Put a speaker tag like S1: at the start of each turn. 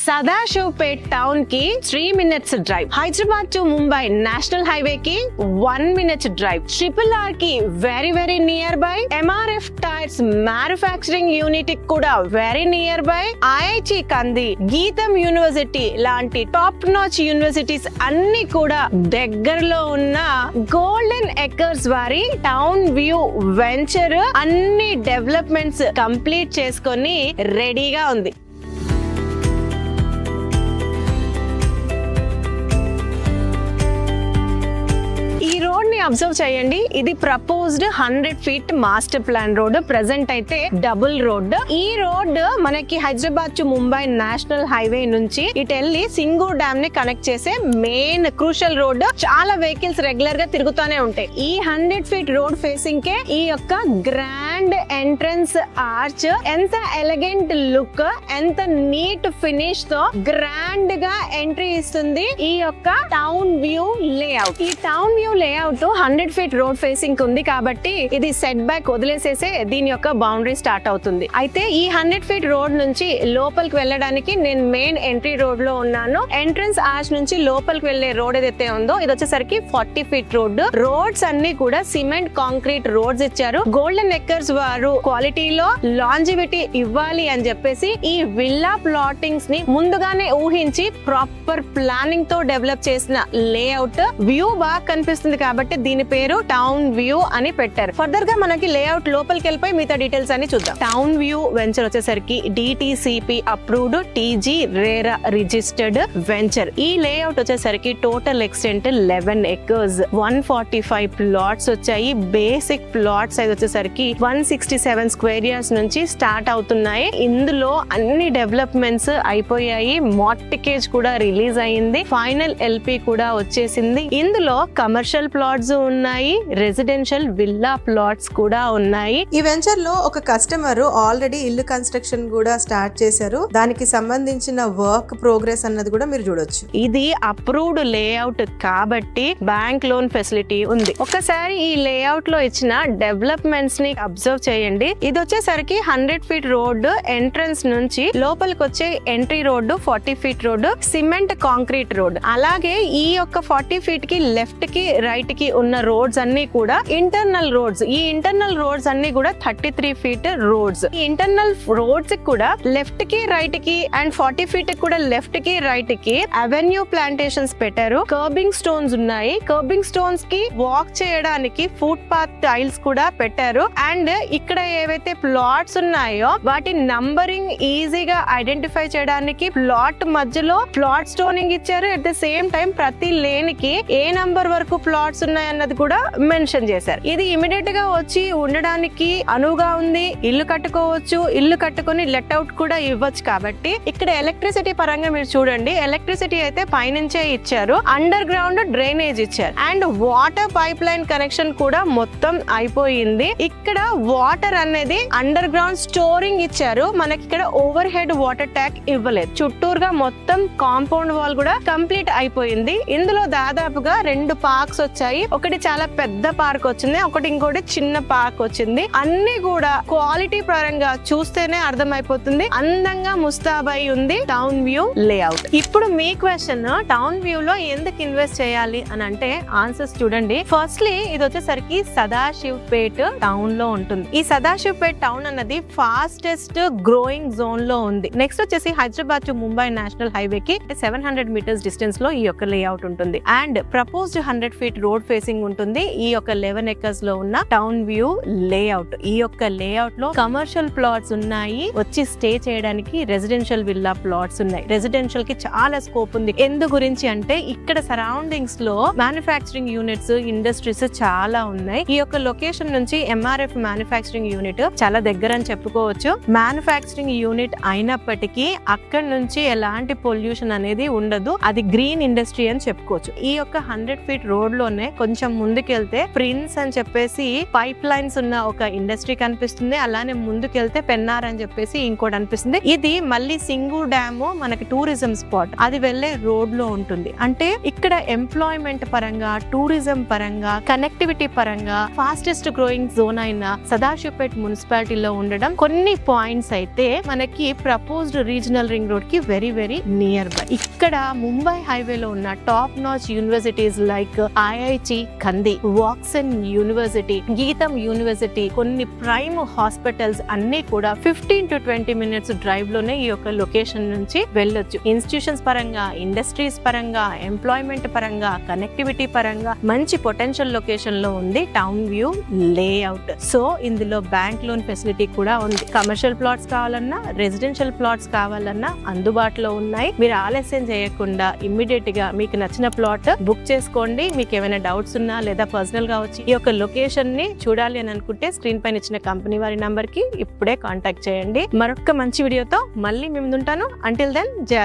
S1: Sadasivpet town కి 3 minutes drive, Hyderabad to Mumbai national highway కి 1 minute drive, RRR కి very near by, MRF tyres manufacturing unit కి కూడా very near by, IIT కంది, గీతం యూనివర్సిటీ లాంటి టాప్ నాచ్ యూనివర్సిటీస్ అన్ని కూడా దగ్గరలో ఉన్న గోల్డెన్ ఎకర్స్ వారి టౌన్ వ్యూ వెంచర్ అన్ని డెవలప్మెంట్స్ కంప్లీట్ చేసుకొని రెడీగా ఉంది. ఈ రోడ్ ని అబ్జర్వ్ చేయండి. ఇది proposed 100 feet master plan road. Present అయితే డబుల్ రోడ్. ఈ రోడ్ మనకి Hyderabad to Mumbai national highway నుంచి ఇటు వెళ్ళి సింగూర్ డ్యామ్ ని కనెక్ట్ చేసే మెయిన్ క్రూషల్ రోడ్. చాలా వెహికల్స్ రెగ్యులర్ గా తిరుగుతూనే ఉంటాయి. ఈ 100 feet రోడ్ ఫేసింగ్ కే ఈ యొక్క గ్రాండ్ ఎంట్రన్స్ ఆర్చ్ ఎంత ఎలిగెంట్ లుక్, ఎంత నీట్ ఫినిష్ తో గ్రాండ్ గా ఎంట్రీ ఇస్తుంది ఈ యొక్క టౌన్ వ్యూ లేఅవుట్. ఈ town view layout 100 feet road facing ఉంది కాబట్టి ఇది సెట్ బ్యాక్ వదిలేసేసే దీని యొక్క బౌండరీ స్టార్ట్ అవుతుంది. అయితే ఈ 100 feet రోడ్ నుంచి లోపలికి వెళ్ళడానికి నేను మెయిన్ ఎంట్రీ రోడ్ లో ఉన్నాను. ఎంట్రన్స్ ఆర్చ్ నుంచి లోపలికి వెళ్లే రోడ్ ఏదైతే ఉందో ఇది వచ్చేసరికి 40 feet రోడ్. రోడ్స్ అన్ని కూడా సిమెంట్ కాంక్రీట్ రోడ్స్ ఇచ్చారు. గోల్డెన్ ఎకర్స్ వారు క్వాలిటీలో లాంజివిటీ ఇవ్వాలి అని చెప్పేసి ఈ విల్లా ప్లాటింగ్స్ ని ముందుగానే ఊహించి ప్రాపర్ ప్లానింగ్ తో డెవలప్ చేసిన లేఅవుట్. వ్యూ బాగా కనిపిస్తుంది కాబట్టి దీని పేరు టౌన్ వ్యూ అని పెట్టారు. ఫర్దర్ గా మనకి లేఅవుట్ లోపలికి వెళ్ళిపోయి మిగతా డీటెయిల్స్ అన్ని చూద్దాం. టౌన్ వ్యూ వెంచర్ వచ్చేసరికి DTCP approved, TG RERA registered venture. ఈ లేఅవుట్ వచ్చేసరికి టోటల్ ఎక్స్టెంట్ 11 acres, 145 plots వచ్చాయి. బేసిక్ ప్లాట్ సైజ్ వచ్చేసరికి 167 square yards నుంచి స్టార్ట్ అవుతున్నాయి. ఇందులో అన్ని డెవలప్మెంట్స్ అయిపోయాయి. మార్టిగేజ్ కూడా రిలీజ్ అయింది. ఫైనల్ LP కూడా వచ్చేసింది. ఇందులో కమర్షియల్ ప్లాట్స్ ఉన్నాయి, రెసిడెన్షియల్ విల్లా ప్లాట్స్ కూడా ఉన్నాయి.
S2: ఈ వెంచర్ లో ఒక కస్టమర్ ఆల్రెడీ ఇల్లు కన్స్ట్రక్షన్ కూడా స్టార్ట్ చేశారు. దానికి సంబంధించిన వర్క్ ప్రోగ్రెస్ అన్నది కూడా మీరు చూడొచ్చు.
S1: ఇది అప్రూవ్డ్ లేఅవుట్ కాబట్టి బ్యాంక్ లోన్ ఫెసిలిటీ ఉంది. ఒకసారి ఈ లేఅవుట్ లో ఇచ్చిన డెవలప్మెంట్స్ ని అబ్జర్వ్ చేయండి. ఇది వచ్చేసరికి 100 feet రోడ్ ఎంట్రన్స్ నుంచి లోపలికి వచ్చే entry road 40 feet road, cement concrete road. అలాగే ఈ యొక్క 40 feet కి లెఫ్ట్ కి రైట్ కి ఉన్న రోడ్స్ అన్ని కూడా ఇంటర్నల్ రోడ్స్. ఈ ఇంటర్నల్ రోడ్స్ అన్ని కూడా 33 feet రోడ్స్. ఈ ఇంటర్నల్ రోడ్స్ కూడా లెఫ్ట్ కి రైట్ కి అండ్ 40 feet కూడా లెఫ్ట్ కి రైట్ కి అవెన్యూ ప్లాంటేషన్స్ పెట్టారు. కర్బింగ్ స్టోన్స్ ఉన్నాయి. కర్బింగ్ స్టోన్స్ కి వాక్ చేయడానికి ఫుట్ పాత్ టైల్స్ కూడా పెట్టారు. అండ్ ఇక్కడ ఏవైతే ప్లాట్స్ ఉన్నాయో వాటి నంబరింగ్ ఈజీగా ఐడెంటిఫై చేయడానికి ప్లాట్ మధ్యలో ప్లాట్ స్టోనింగ్ ఇచ్చారు. అట్ ద సేమ్ టైం ప్రతి లేన్ కి ఏ నంబర్ వరకు ప్లాట్స్ ఉన్నాయన్నది కూడా మెన్షన్ చేశారు. ఇది ఇమిడియట్ గా వచ్చి ఉండడానికి అనువుగా ఉంది. ఇల్లు కట్టుకోవచ్చు, ఇల్లు కట్టుకుని లెట్అవుట్ కూడా ఇవ్వచ్చు. కాబట్టి ఇక్కడ ఎలక్ట్రిసిటీ పరంగా మీరు చూడండి, ఎలక్ట్రిసిటీ అయితే పైనుంచే ఇచ్చారు. అండర్ గ్రౌండ్ డ్రైనేజ్ ఇచ్చారు and water pipe line connection కూడా మొత్తం అయిపోయింది. ఇక్కడ వాటర్ అనేది అండర్ గ్రౌండ్ స్టోరింగ్ ఇచ్చారు. మనకి ఇక్కడ ఓవర్ హెడ్ వాటర్ ట్యాంక్ ఇవ్వలేదు. చుట్టూరుగా మొత్తం కాంపౌండ్ వాల్ కూడా కంప్లీట్ అయిపోయింది. ఇందులో దాదాపుగా 2 పార్క్స్ వచ్చాయి. ఒకటి చాలా పెద్ద పార్క్ వచ్చింది, ఒకటి ఇంకోటి చిన్న పార్క్ వచ్చింది. అన్ని కూడా క్వాలిటీ పరంగా చూస్తేనే అర్థమైపోతుంది. అందంగా ముస్తాబై ఉంది టౌన్ వ్యూ లేఅవుట్. ఇప్పుడు మీ క్వశ్చన్, టౌన్ వ్యూ లో ఎందుకు ఇన్వెస్ట్ చేయాలి అని అంటే ఆన్సర్స్ చూడండి. ఫస్ట్లీ ఇది వచ్చేసరికి సదాశివపేట్ టౌన్ లో ఉంటుంది. ఈ సదాశివపేట్ టౌన్ అన్నది ఫాస్టెస్ట్ గ్రోయింగ్ జోన్ లో ఉంది. నెక్స్ట్ వచ్చేసి Hyderabad to Mumbai national highway కి 700 meters డిస్టెన్స్ లో ఈ యొక్క లేఅవుట్ ఉంటుంది. And proposed 100 feet road facing ఉంటుంది. ఈ యొక్క 11 acres లో ఉన్న టౌన్ వ్యూ లేఅవుట్. ఈ యొక్క లేఅవుట్ లో కమర్షియల్ ప్లాట్స్ ఉన్నాయి. వచ్చి స్టే చేయడానికి రెసిడెన్షియల్ విల్లా ప్లాట్స్ ఉన్నాయి. రెసిడెన్షియల్ కి చాలా స్కోప్ ఉంది. ఎందు గురించి అంటే ఇక్కడ సరౌండింగ్స్ లో మ్యానుఫ్యాక్చరింగ్ యూనిట్స్, ఇండస్ట్రీస్ చాలా ఉన్నాయి. ఈ యొక్క లొకేషన్ నుంచి MRF మ్యానుఫ్యాక్చరింగ్ యూనిట్ చాలా దగ్గర అని చెప్పుకోవచ్చు. మ్యానుఫ్యాక్చరింగ్ యూనిట్ అయినప్పటికీ అక్కడ నుంచి ఎలాంటి పొల్యూషన్ అనేది ఉండదు. అది గ్రీన్ ఇండస్ట్రీ అని చెప్పుకోవచ్చు. ఈ యొక్క 100 feet రోడ్ లోనే కొంచెం ముందుకెళ్తే ప్రిన్స్ అని చెప్పేసి పైప్ లైన్స్ ఉన్న ఒక ఇండస్ట్రీ కనిపిస్తుంది. అలానే ముందుకెళ్తే పెన్నార్ అని చెప్పేసి ఇంకోటి అనిపిస్తుంది. ఇది మళ్ళీ సింగూర్ డ్యామ్ మనకి టూరిజం స్పాట్, అది వెళ్లే రోడ్ లో ఉంటుంది. అంటే ఇక్కడ ఎంప్లాయ్మెంట్ పరంగా, టూరిజం పరంగా, కనెక్టివిటీ పరంగా ఫాస్టెస్ట్ గ్రోయింగ్ జోన్ అయిన సదాశివపేట్ మున్సిపాలిటీలో ఉండడం, కొన్ని పాయింట్స్ అయితే మనకి ప్రపోజ్డ్ రీజనల్ రింగ్ రోడ్ కి వెరీ వెరీ నియర్ బై. ఇక్కడ ముంబై హైవేలో ఉన్న top notch universities like IIT కంది, వాక్సన్ యూనివర్సిటీ, గీతం యూనివర్సిటీ, కొన్ని ప్రైమ్ హాస్పిటల్స్ అన్ని కూడా 15 to 20 minutes డ్రైవ్ లోనే ఈ యొక్క లొకేషన్ నుంచి వెళ్ళొచ్చు. ఇన్స్టిట్యూషన్స్ పరంగా, ఇండస్ట్రీస్ పరంగా, ఎంప్లాయ్మెంట్ పరంగా, కనెక్టివిటీ పరంగా మంచి పొటెన్షియల్ లొకేషన్ లో ఉంది టౌన్ వ్యూ లేఅవుట్. సో ఇందులో బ్యాంక్ లోన్ ఫెసిలిటీ కూడా ఉంది. కమర్షియల్ ప్లాట్స్ కావాలన్నా, రెసిడెన్షియల్ ప్లాట్స్ కావాలన్నా అందుబాటులో ఉన్నాయి. మీరు ఆలస్యం చేయకుండా ఇమ్మీడియట్ గా మీకు నచ్చిన ప్లాట్ బుక్ చేసుకోండి. మీకు ఏమైనా డౌట్స్ ఉన్నా లేదా పర్సనల్ గా వచ్చి ఈ యొక్క లొకేషన్ ని చూడాలి అని అనుకుంటే స్క్రీన్ పైన ఇచ్చిన కంపెనీ వారి నంబర్ కి ఇప్పుడే కాంటాక్ట్ చేయండి. మరొక మంచి వీడియోతో మళ్ళీ మీ ముందుంటాను. అంటిల్ దెన్ జయ